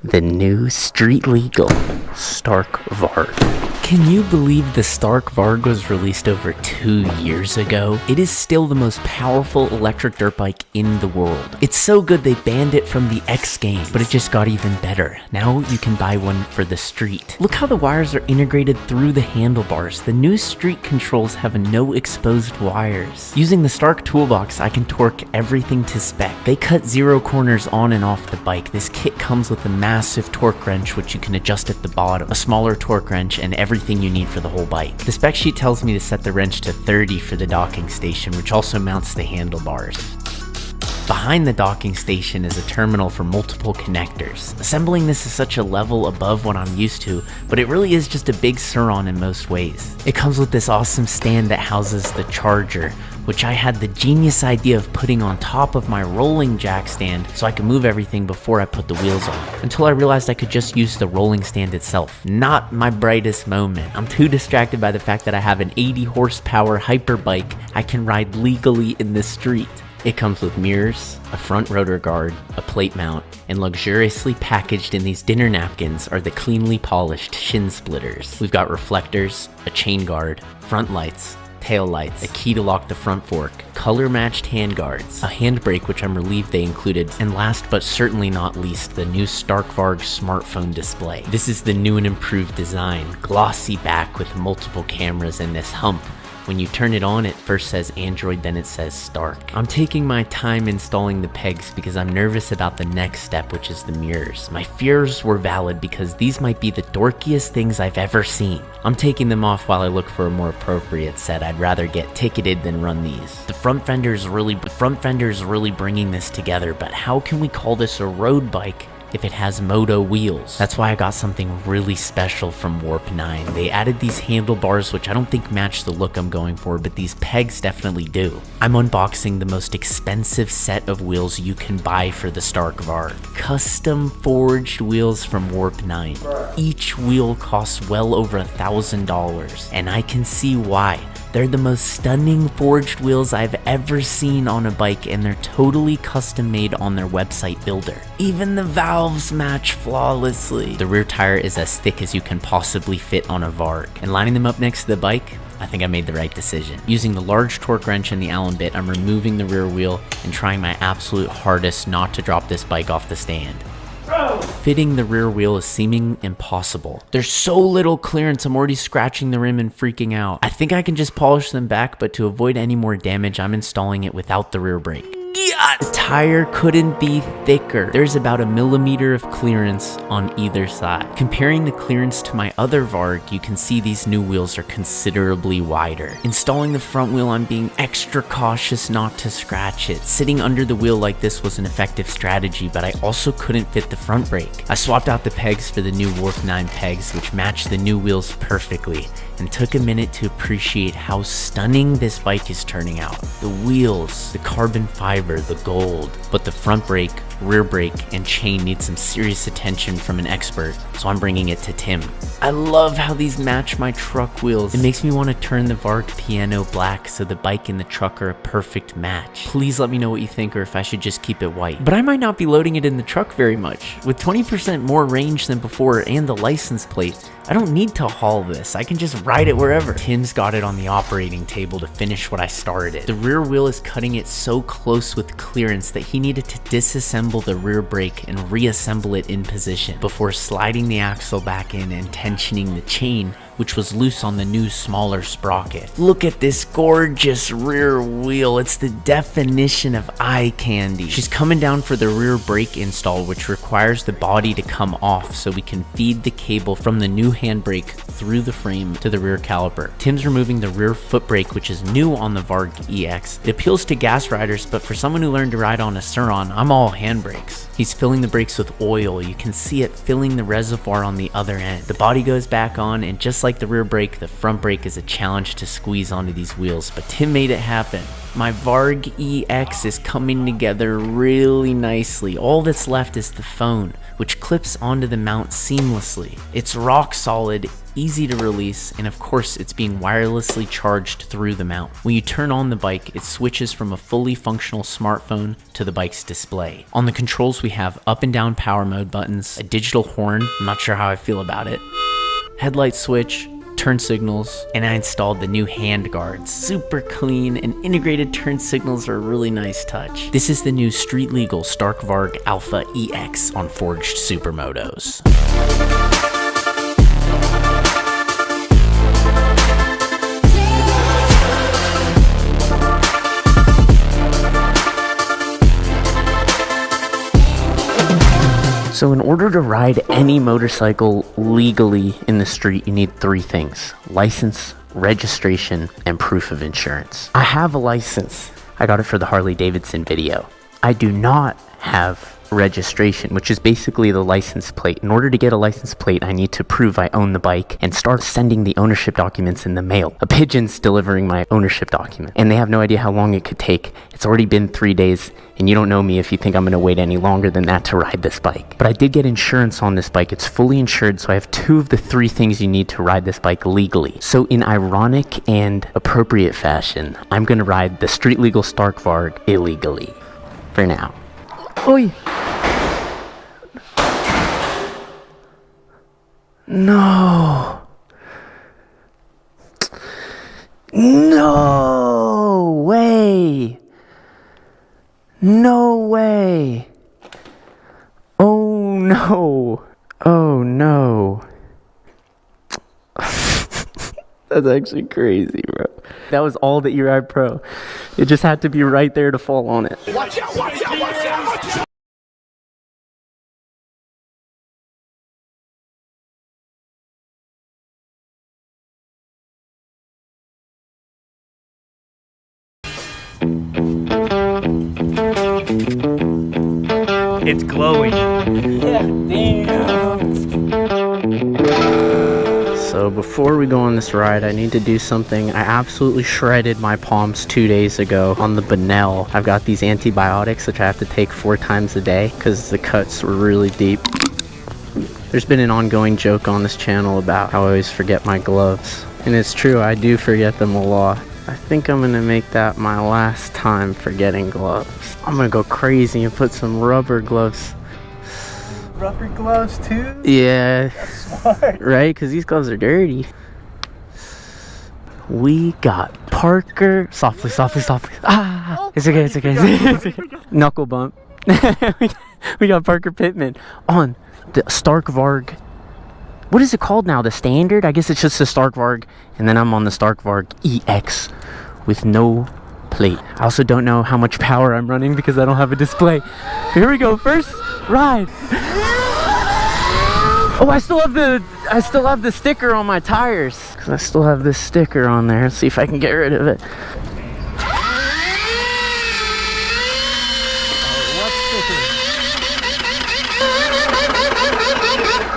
the new street legal Stark Varg. Can you believe the Stark Varg was released over 2 years ago? It is still the most powerful electric dirt bike in the world. It's so good they banned it from the X game, but it just got even better. Now you can buy one for the street. Look how the wires are integrated through the handlebars. The new street controls have no exposed wires. Using the Stark toolbox, I can torque everything to spec. They cut 0 corners on and off the bike. This kit comes with a massive torque wrench which you can adjust at the bottom, a smaller torque wrench, and everything you need for the whole bike. The spec sheet tells me to set the wrench to 30 for the docking station, which also mounts the handlebars. Behind the docking station is a terminal for multiple connectors. Assembling this is such a level above what I'm used to, but it really is just a big Sur Ronster in most ways. It comes with this awesome stand that houses the charger, which I had the genius idea of putting on top of my rolling jack stand so I could move everything before I put the wheels on, until I realized I could just use the rolling stand itself. Not my brightest moment. I'm too distracted by the fact that I have an 80 horsepower hyper bike I can ride legally in the street. It comes with mirrors, a front rotor guard, a plate mount, and luxuriously packaged in these dinner napkins are the cleanly polished shin splitters. We've got reflectors, a chain guard, front lights, tail lights, a key to lock the front fork, color matched handguards, a handbrake which I'm relieved they included, and last but certainly not least, the new Stark Varg smartphone display. This is the new and improved design, glossy back with multiple cameras and this hump. When you turn it on, it first says Android, then it says Stark. I'm taking my time installing the pegs because I'm nervous about the next step, which is the mirrors. My fears were valid because these might be the dorkiest things I've ever seen. I'm taking them off while I look for a more appropriate set. I'd rather get ticketed than run these. The front fender is really bringing this together, but how can we call this a road bike if it has moto wheels? That's why I got something really special from Warp 9. They added these handlebars which I don't think match the look I'm going for, but these pegs definitely do. I'm unboxing the most expensive set of wheels you can buy for the Stark Varg. Custom forged wheels from Warp 9. Each wheel costs well over $1,000, and I can see why. They're the most stunning forged wheels I've ever seen on a bike, and they're totally custom made on their website builder. Even the valves match flawlessly. The rear tire is as thick as you can possibly fit on a Varg, and lining them up next to the bike, I think I made the right decision. Using the large torque wrench and the Allen bit, I'm removing the rear wheel and trying my absolute hardest not to drop this bike off the stand. Fitting the rear wheel is seeming impossible. There's so little clearance, I'm already scratching the rim and freaking out. I think I can just polish them back, but to avoid any more damage, I'm installing it without the rear brake. The tire couldn't be thicker. There's about 1 millimeter of clearance on either side. Comparing the clearance to my other Varg, you can see these new wheels are considerably wider. Installing the front wheel, I'm being extra cautious not to scratch it. Sitting under the wheel like this was an effective strategy, but I also couldn't fit the front brake. I swapped out the pegs for the new Warp 9 pegs, which match the new wheels perfectly, and took a minute to appreciate how stunning this bike is turning out. The wheels, the carbon fiber, the gold, but the front brake, rear brake, and chain need some serious attention from an expert, so I'm bringing it to Tim. I love how these match my truck wheels. It makes me want to turn the Varg piano black so the bike and the truck are a perfect match. Please let me know what you think, or if I should just keep it white. But I might not be loading it in the truck very much. With 20% more range than before and the license plate, I don't need to haul this. I can just ride it wherever. Tim's got it on the operating table to finish what I started. The rear wheel is cutting it so close with clearance that he needed to disassemble the rear brake and reassemble it in position before sliding the axle back in and tensioning the chain, which was loose on the new smaller sprocket. Look at this gorgeous rear wheel. It's the definition of eye candy. She's coming down for the rear brake install, which requires the body to come off so we can feed the cable from the new handbrake through the frame to the rear caliper. Tim's removing the rear foot brake, which is new on the Varg EX. It appeals to gas riders, but for someone who learned to ride on a Sur Ronster, I'm all handbrakes. He's filling the brakes with oil. You can see it filling the reservoir on the other end. The body goes back on, and just Just like the rear brake, the front brake is a challenge to squeeze onto these wheels, but Tim made it happen. My Varg EX is coming together really nicely. All that's left is the phone, which clips onto the mount seamlessly. It's rock solid, easy to release, and of course it's being wirelessly charged through the mount. When you turn on the bike, it switches from a fully functional smartphone to the bike's display. On the controls we have up and down power mode buttons, a digital horn, I'm not sure how I feel about it, headlight switch, turn signals, and I installed the new hand guards. Super clean, and integrated turn signals are a really nice touch. This is the new street legal Stark Varg Alpha EX on Forged Supermotos. So in order to ride any motorcycle legally in the street, you need 3 things: license, registration, and proof of insurance. I have a license. I got it for the Harley Davidson video. I do not have registration, which is basically the license plate. In order to get a license plate, I need to prove I own the bike and start sending the ownership documents in the mail. A pigeon's delivering my ownership document, and they have no idea how long it could take. It's already been 3 days, and you don't know me if you think I'm going to wait any longer than that to ride this bike. But I did get insurance on this bike. It's fully insured, so I have 2 of the 3 things you need to ride this bike legally. So in ironic and appropriate fashion, I'm going to ride the street legal Stark Varg illegally. For now. Oi! No! No way! No way! Oh no! Oh no! That's actually crazy, bro. That was all the E-Ride Pro. It just had to be right there to fall on it. Watch out, watch out, watch out, watch out! It's glowing. Yeah, damn. So before we go on this ride, I need to do something. I absolutely shredded my palms 2 days ago on the Benell. I've got these antibiotics which I have to take 4 times a day because the cuts were really deep. There's been an ongoing joke on this channel about how I always forget my gloves. And it's true, I do forget them a lot. I think I'm gonna make that my last time forgetting gloves. I'm gonna go crazy and put some rubber gloves. Rubber gloves too? Yeah. That's smart. Right? Because these gloves are dirty. We got Parker. Softly, softly, softly. Ah! It's okay, it's okay. It's okay. Knuckle bump. we got Parker Pittman on the Stark Varg. What is it called now? The Standard? I guess it's just the Stark Varg. And then I'm on the Stark Varg EX with no plate. I also don't know how much power I'm running because I don't have a display. Here we go. First ride. Oh, I still have the sticker on my tires. Cause I still have this sticker on there. Let's see if I can get rid of it.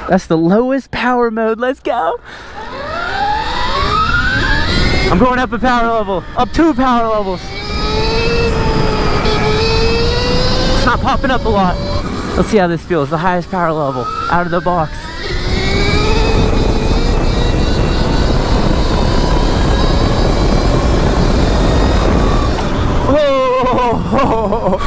That's the lowest power mode. Let's go. I'm going up a power level. Up 2 power levels. It's not popping up a lot. Let's see how this feels. The highest power level out of the box. Oh!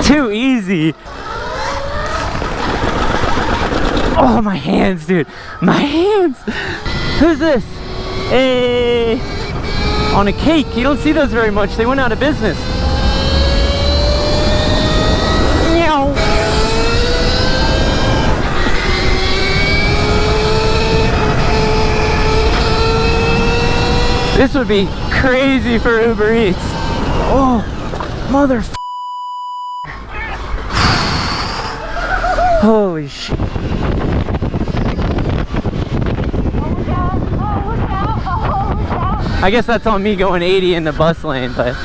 Too easy. Oh, my hands, dude. My hands. Who's this? Hey. On a cake. You don't see those very much. They went out of business. Meow. This would be crazy for Uber Eats. Oh, mother. Holy shit. I guess that's on me going 80 in the bus lane, but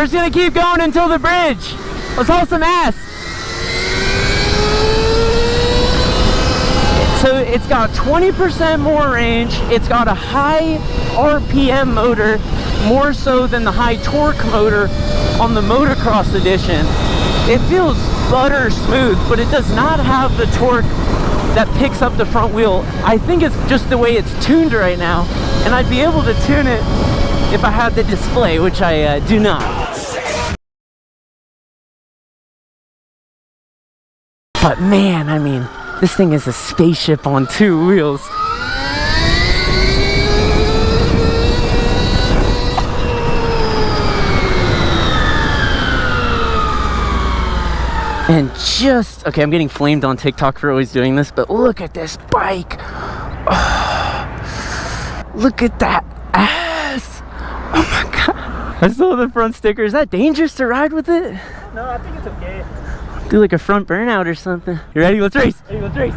We're just gonna keep going until the bridge. Let's haul some ass. So it's got 20% more range. It's got a high RPM motor, more so than the high torque motor on the motocross edition. It feels butter smooth, but it does not have the torque that picks up the front wheel. I think it's just the way it's tuned right now, and I'd be able to tune it if I had the display, which I do not. But man, I mean, this thing is a spaceship on two wheels. And just, okay, I'm getting flamed on TikTok for always doing this, but look at this bike. Oh, look at that ass. Oh my God. I saw the front sticker. Is that dangerous to ride with it? No, I think it's okay. Do like a front burnout or something. You ready? Let's race. Ready, let's race.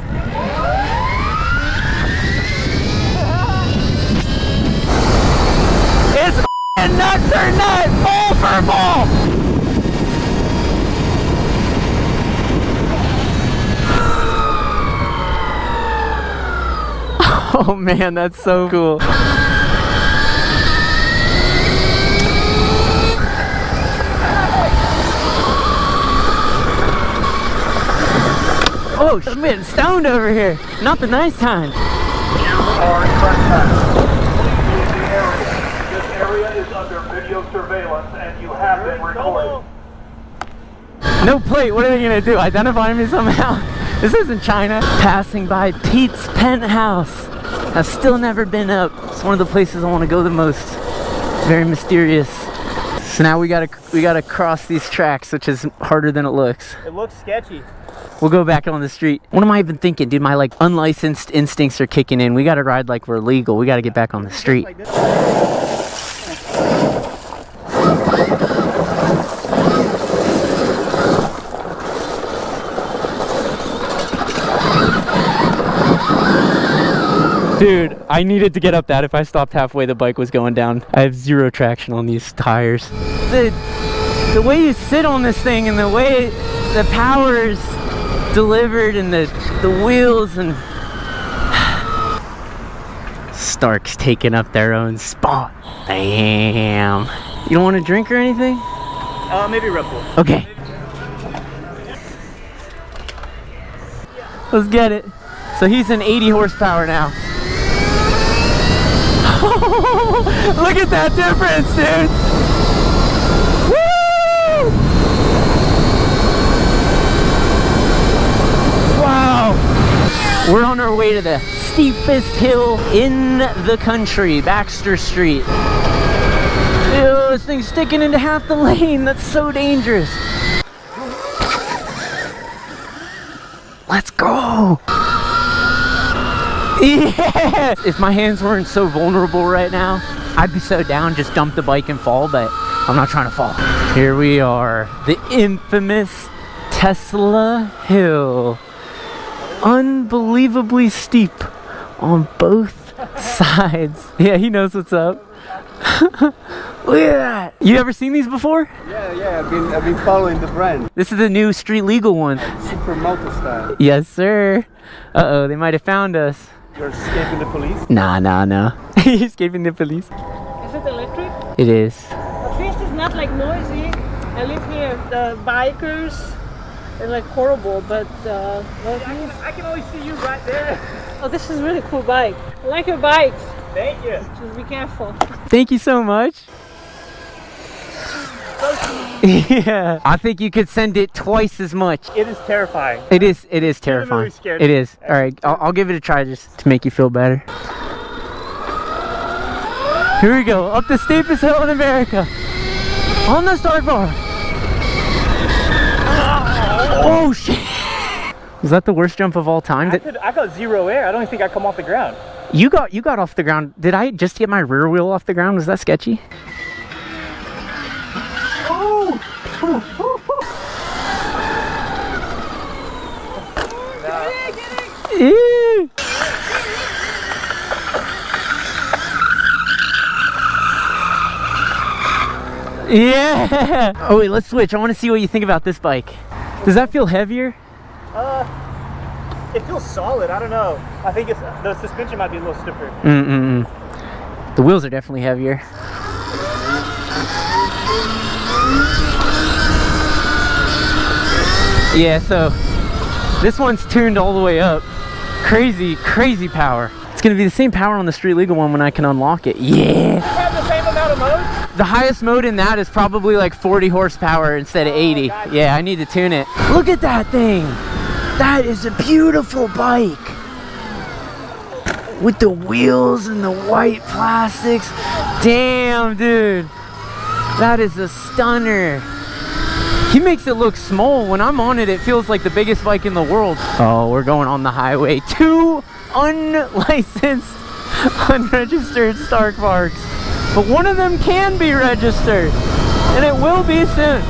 It's nuts or nut, ball for ball. Oh man, that's so cool. Oh, I'm getting stoned over here. Not the nice time. You are trespassing. This area is under video surveillance and you have been recorded. No plate, what are they gonna do? Identify me somehow? This isn't China. Passing by Pete's Penthouse. I've still never been up. It's one of the places I want to go the most. Very mysterious. So now we gotta cross these tracks, which is harder than it looks. It looks sketchy. We'll go back on the street. What am I even thinking, dude? My like unlicensed instincts are kicking in. We gotta ride like we're legal. We gotta get back on the street. Dude, I needed to get up that. If I stopped halfway, the bike was going down. I have zero traction on these tires. The way you sit on this thing and the way the power is delivered and the wheels and... Stark's taking up their own spot. Damn. You don't want a drink or anything? Maybe Red Bull. Okay. Let's get it. So he's in 80 horsepower now. Look at that difference, dude! Woo! Wow! We're on our way to the steepest hill in the country, Baxter Street. Ew, this thing's sticking into half the lane. That's so dangerous. Let's go! Yeah! If my hands weren't so vulnerable right now, I'd be so down, just dump the bike and fall, but I'm not trying to fall. Here we are, the infamous Tesla Hill. Unbelievably steep on both sides. Yeah, he knows what's up. Look at that. You ever seen these before? Yeah, I've been following the brand. This is the new street legal one. Supermoto style. Yes, sir. Uh-oh, they might have found us. You're escaping the police? Nah. Escaping the police. Is it electric? It is. At least it's not like noisy. I live here. The bikers, they're like horrible, but I can only see you right there. oh, this is a really cool bike. I like your bikes. Thank you. Just be careful. Thank you so much. Yeah, I think you could send it twice as much. It is terrifying. It is terrifying. really scared. It is. All right, I'll give it a try just to make you feel better. Here we go, up the steepest hill in America. On the start bar. Oh shit! Was that the worst jump of all time? I got zero air. I don't even think I come off the ground. You got off the ground. Did I just get my rear wheel off the ground? Was that sketchy? Ew. Yeah! Oh wait, let's switch. I want to see what you think about this bike. Does that feel heavier? It feels solid. I don't know. I think it's the suspension might be a little stiffer. The wheels are definitely heavier. Yeah, so this one's tuned all the way up. Crazy, crazy power. It's gonna be the same power on the street legal one when I can unlock it. Yeah! Have the same amount of modes? The highest mode in that is probably like 40 horsepower instead of 80. Yeah, I need to tune it. Look at that thing! That is a beautiful bike! With the wheels and the white plastics. Damn, dude! That is a stunner. He makes it look small. When I'm on it, it feels like the biggest bike in the world. Oh, we're going on the highway. 2 unlicensed, unregistered Stark Vargs. But one of them can be registered. And it will be soon.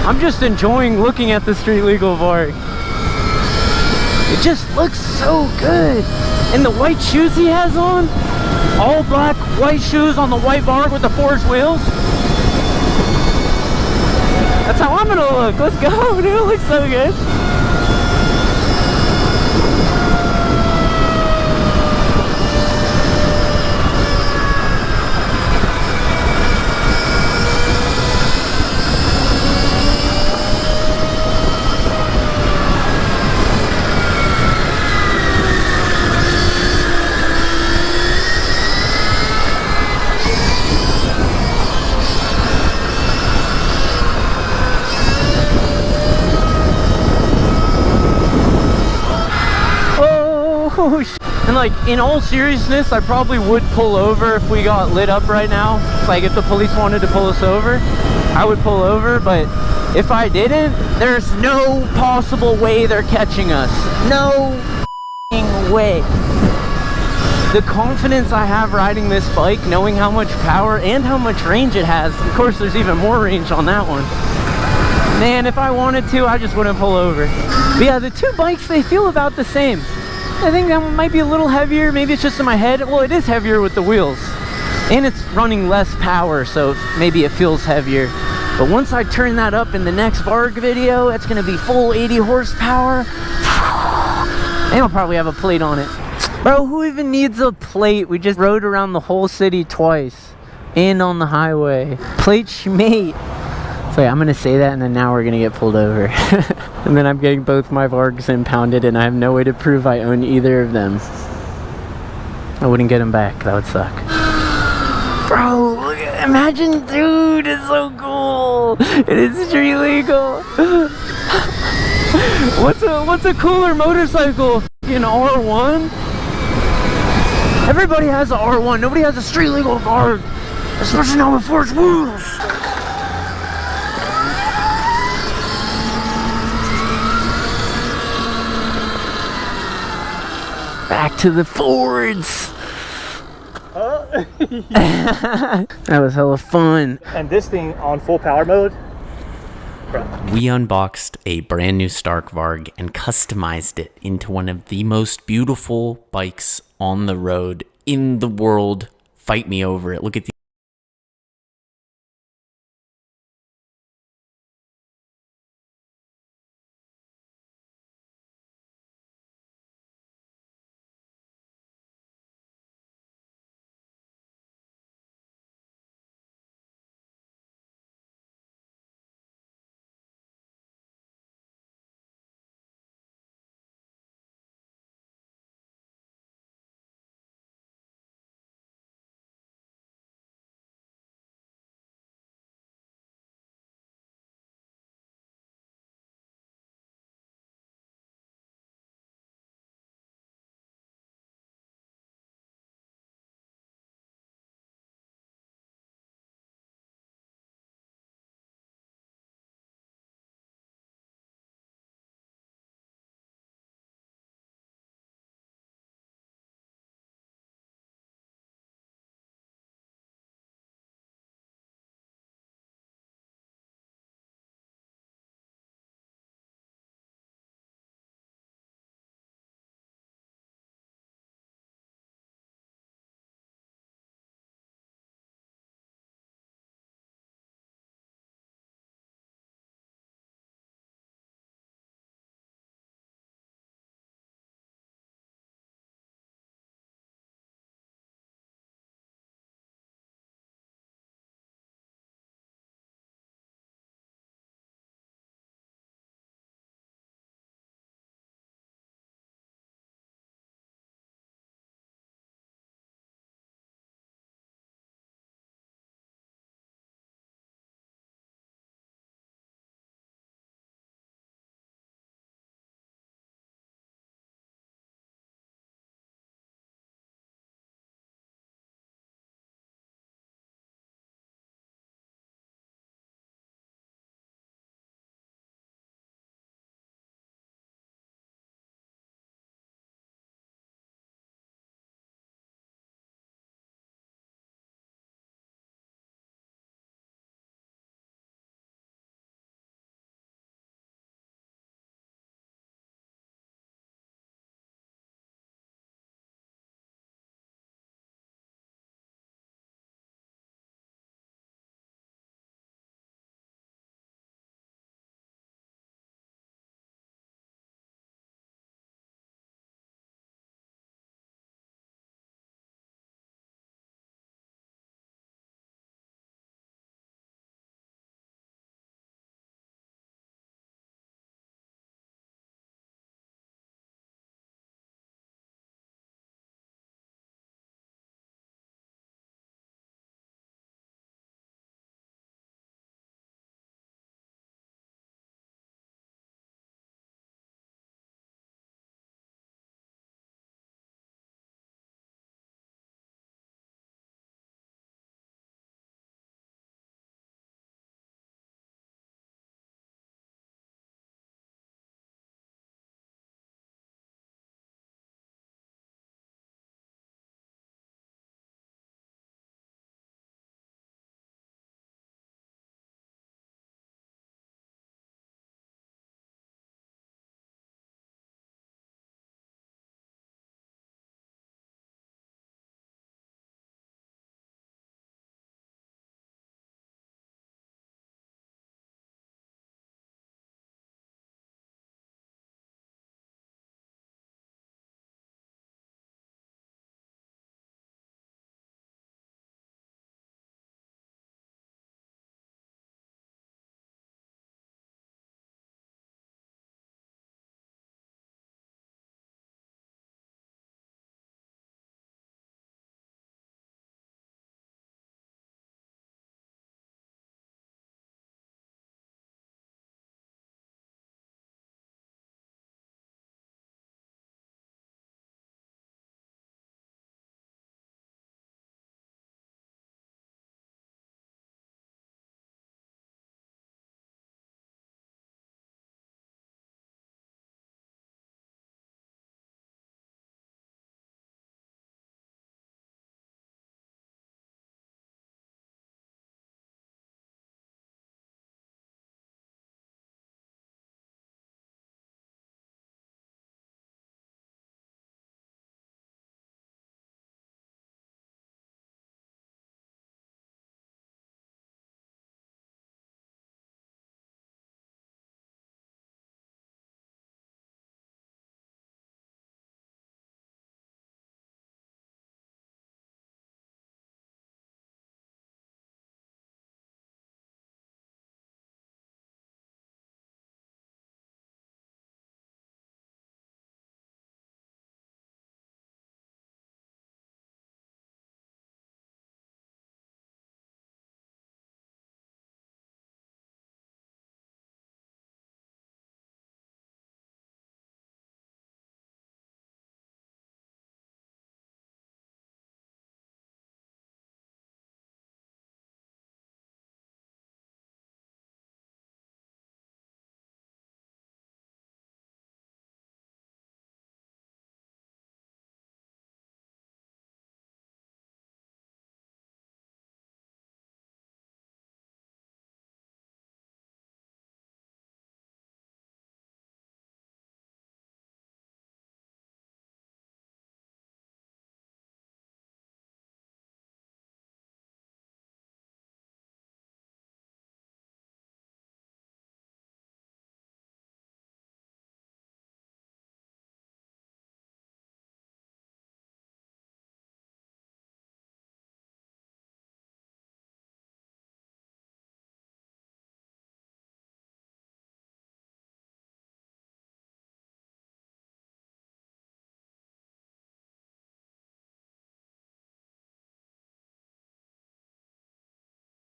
I'm just enjoying looking at the street legal Varg. It just looks so good. And the white shoes he has on, all black white shoes on the white Varg with the forged wheels. That's how I'm gonna look. Let's go, dude. It looks so good. And like, in all seriousness, I probably would pull over if we got lit up right now. Like, if the police wanted to pull us over, I would pull over. But if I didn't, there's no possible way they're catching us. No way. The confidence I have riding this bike, knowing how much power and how much range it has. Of course, there's even more range on that one. Man, if I wanted to, I just wouldn't pull over. But yeah, the two bikes, they feel about the same. I think that one might be a little heavier. Maybe it's just in my head. Well, it is heavier with the wheels. And it's running less power, so maybe it feels heavier. But once I turn that up in the next Varg video, it's going to be full 80 horsepower. And it'll probably have a plate on it. Bro, who even needs a plate? We just rode around the whole city twice. And on the highway. Plate schmate. So yeah, I'm gonna say that and then now we're gonna get pulled over. And then I'm getting both my Vargs impounded and I have no way to prove I own either of them. I wouldn't get them back, that would suck. Bro, look at, imagine, dude, it's so cool. It is street legal. What's a cooler motorcycle? Fucking R1? Everybody has a R1, nobody has a street legal Varg. Especially now with forged wheels. Back to the Fords. That was hella fun. And this thing on full power mode. We unboxed a brand new Stark Varg and customized it into one of the most beautiful bikes on the road in the world. Fight me over it. Look at the